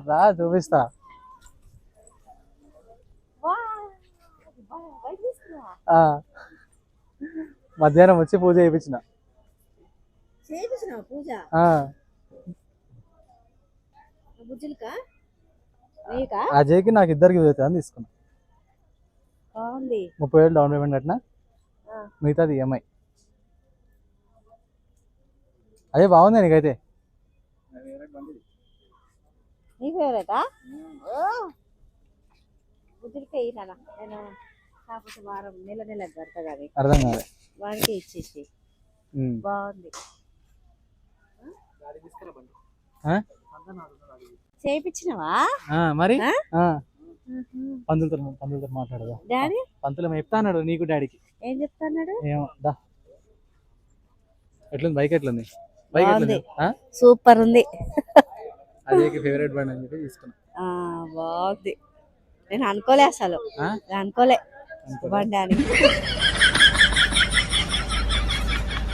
రా చూపిస్తా. మధ్యాహ్నం వచ్చి పూజ చేయించిన. అజయ్కి నాకు ఇద్దరికి అని తీసుకున్నా. 30,000 డౌన్ పేమెంట్ కట్టినా, మిగతాది ఈఎంఐ. అదే బాగుంది నీకైతే. నీ ఫేవరెటా? వారం నెల కడతా కానీ అర్థం కాదు. వాడికి ఇచ్చేసి బాగుంది. చేయించినవా మరి? పంతులతో మాట్లాడదా డాడీ? పంతులు చెప్తా అన్నాడు నీకు డాడీకి. ఏం చెప్తాన్నాడు? ఏమో దా. ఎట్లుంది బైక్? ఎట్లుంది బైక్? ఎట్లుంది? సూపర్ ఉంది. అదే ఫేవరెట్ బండి అని చెప్పి తీసుకున్నా. బాగుంది. నేను అనుకోలే, అసలు అనుకోలే బండి అని.